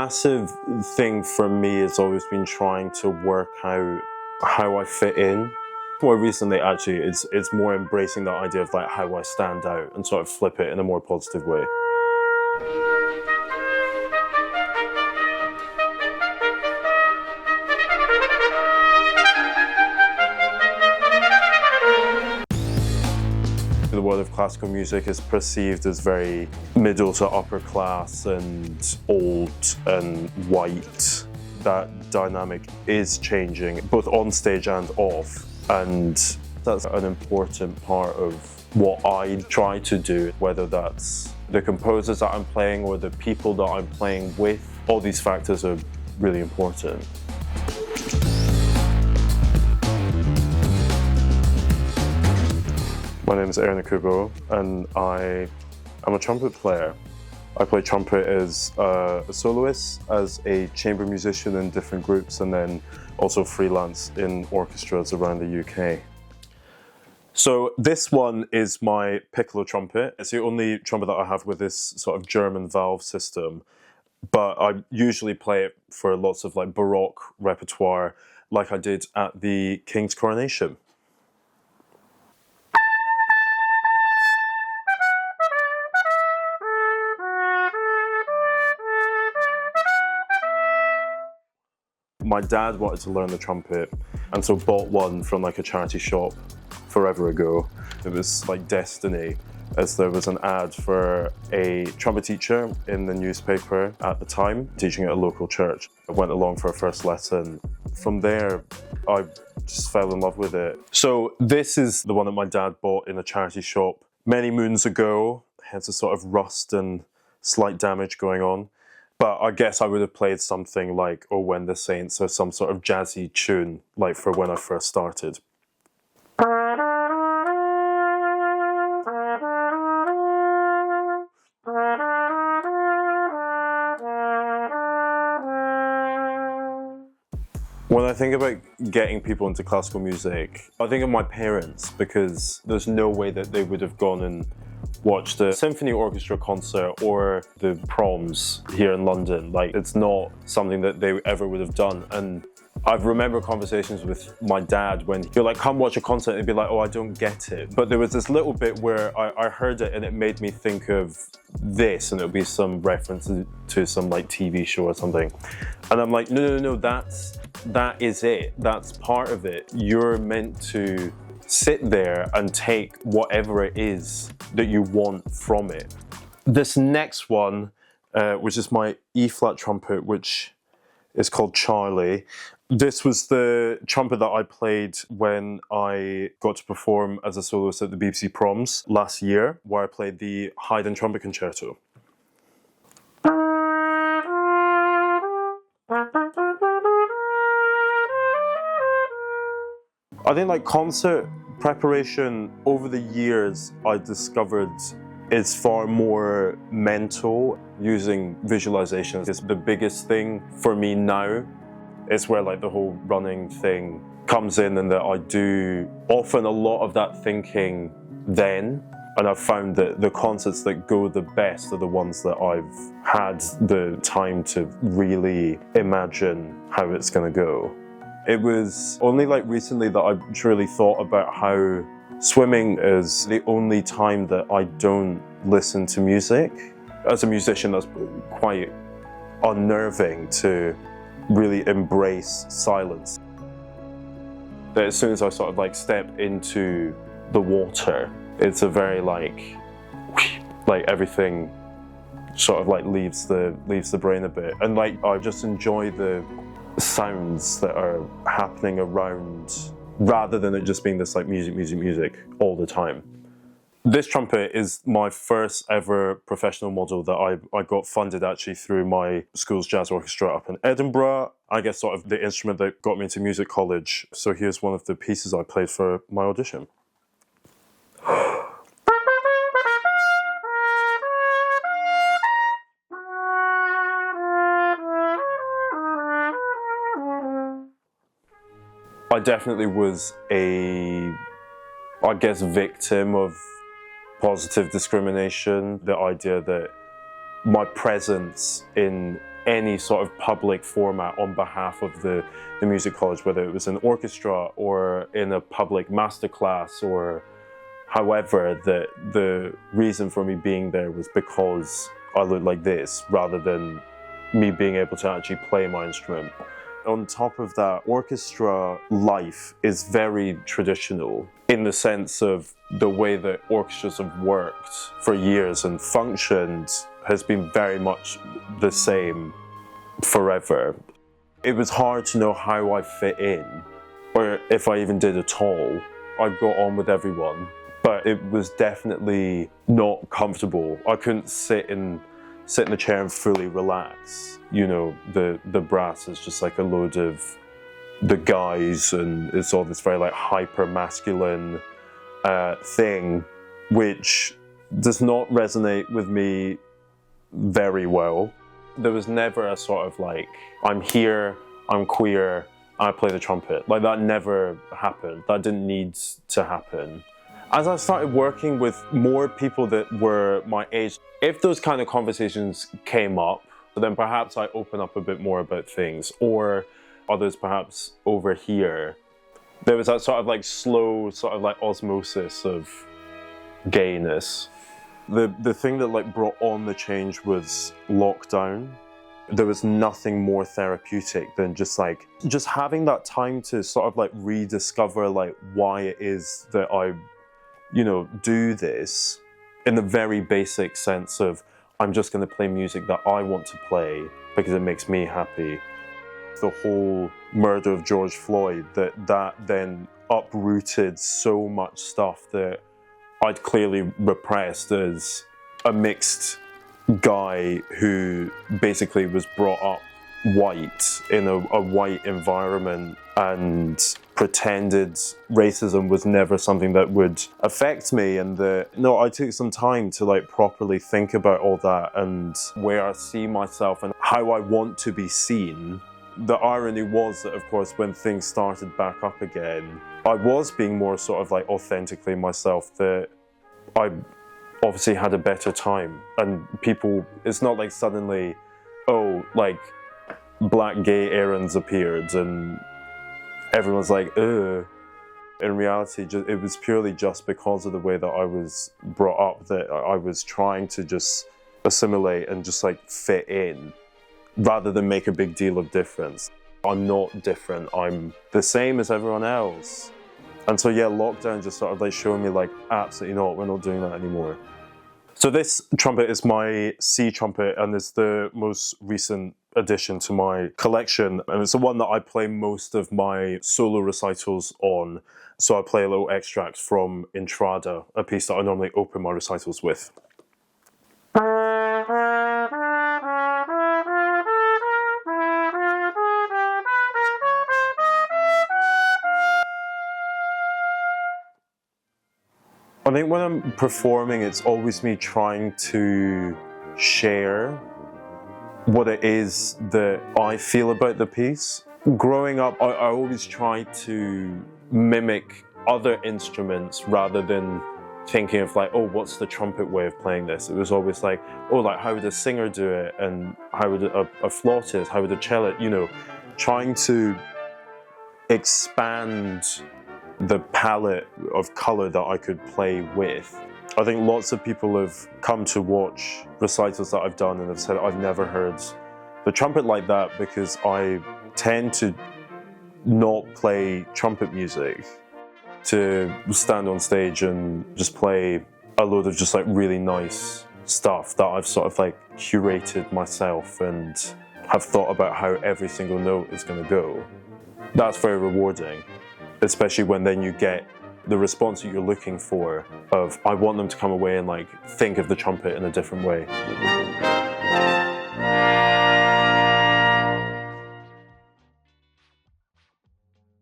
massive thing for me has always been trying to work out how I fit in. More recently, actually, it's more embracing that idea of like how I stand out and sort of flip it in a more positive way. The world of classical music is perceived as very middle to upper class and old and white. That dynamic is changing, both on stage and off, and that's an important part of what I try to do, whether that's the composers that I'm playing or the people that I'm playing with. All these factors are really important. My name is Aaron Akugbo, and I am a trumpet player. I play trumpet as a soloist, as a chamber musician in different groups, and then also freelance in orchestras around the UK. So this one is my Piccolo Trumpet. It's the only trumpet that I have with this sort of German valve system, but I usually play it for lots of like Baroque repertoire, like I did at the King's coronation. My dad wanted to learn the trumpet, and so bought one from like a charity shop forever ago. It was like destiny, as there was an ad for a trumpet teacher in the newspaper at the time, teaching at a local church. I went along for a first lesson. From there, I just fell in love with it. So this is the one that my dad bought in a charity shop many moons ago. It has a sort of rust and slight damage going on. But I guess I would have played something like "Oh When the Saints" or some sort of jazzy tune, like for when I first started. When I think about getting people into classical music, I think of my parents, because there's no way that they would have gone and watched a symphony orchestra concert or the proms here in London. Like, it's not something that they ever would have done. And I remember conversations with my dad when he'd be like, come watch a concert, and he'd be like, oh, I don't get it. But there was this little bit where I heard it and it made me think of this, and it would be some reference to some like TV show or something. And I'm like, no, that is it. That's part of it. You're meant to sit there and take whatever it is that you want from it. This next one, which is my E-flat trumpet, which is called Charlie. This was the trumpet that I played when I got to perform as a soloist at the BBC Proms last year, where I played the Haydn Trumpet Concerto. I think like concert preparation over the years, I discovered is far more mental. Using visualization is the biggest thing for me now. It's where like the whole running thing comes in, and that I do often a lot of that thinking then. And I've found that the concerts that go the best are the ones that I've had the time to really imagine how it's going to go. It was only like recently that I truly thought about how swimming is the only time that I don't listen to music. As a musician, that's quite unnerving to really embrace silence. That as soon as I sort of like step into the water, it's a very like everything sort of like leaves the brain a bit. And like I just enjoy the sounds that are happening around, rather than it just being this like music all the time. This trumpet is my first ever professional model that I got funded actually through my school's jazz orchestra up in Edinburgh. I guess sort of the instrument that got me into music college. So here's one of the pieces I played for my audition. I definitely was I guess, victim of positive discrimination. The idea that my presence in any sort of public format on behalf of the music college, whether it was an orchestra or in a public masterclass or however, the reason for me being there was because I looked like this rather than me being able to actually play my instrument. On top of that, orchestra life is very traditional in the sense of the way that orchestras have worked for years and functioned has been very much the same forever. It was hard to know how I fit in, or if I even did at all. I got on with everyone, but it was definitely not comfortable. I couldn't sit in the chair and fully relax. You know, the brass is just like a load of the guys, and it's all this very like hyper masculine thing, which does not resonate with me very well. There was never a sort of like, I'm here, I'm queer, I play the trumpet. Like that never happened. That didn't need to happen. As I started working with more people that were my age, if those kind of conversations came up, then perhaps I open up a bit more about things, or others perhaps over here. There was that sort of like slow sort of like osmosis of gayness. The thing that like brought on the change was lockdown. There was nothing more therapeutic than just having that time to sort of like rediscover like why it is that I, you know, do this in the very basic sense of I'm just going to play music that I want to play because it makes me happy. The whole murder of George Floyd, that then uprooted so much stuff that I'd clearly repressed as a mixed guy who basically was brought up white in a white environment and pretended racism was never something that would affect me. And I took some time to like properly think about all that and where I see myself and how I want to be seen. The irony was that, of course, when things started back up again, I was being more sort of like authentically myself, that I obviously had a better time. And people, it's not like suddenly, oh, like black gay Aaron's appeared and everyone's like, ugh. In reality, it was purely just because of the way that I was brought up, that I was trying to just assimilate and just like fit in, rather than make a big deal of difference. I'm not different, I'm the same as everyone else. And so yeah, lockdown just sort of like showing me like, absolutely not, we're not doing that anymore. So this trumpet is my C trumpet, and it's the most recent addition to my collection, and it's the one that I play most of my solo recitals on. So I play a little extract from Entrada, a piece that I normally open my recitals with. I think when I'm performing, it's always me trying to share what it is that I feel about the piece. Growing up, I always tried to mimic other instruments rather than thinking of like, oh, what's the trumpet way of playing this? It was always like, oh, like how would a singer do it? And how would a flautist, how would a cello, you know, trying to expand the palette of color that I could play with. I think lots of people have come to watch recitals that I've done and have said I've never heard the trumpet like that, because I tend to not play trumpet music, to stand on stage and just play a load of just like really nice stuff that I've sort of like curated myself and have thought about how every single note is going to go. That's very rewarding, especially when then you get the response that you're looking for of, I want them to come away and like think of the trumpet in a different way.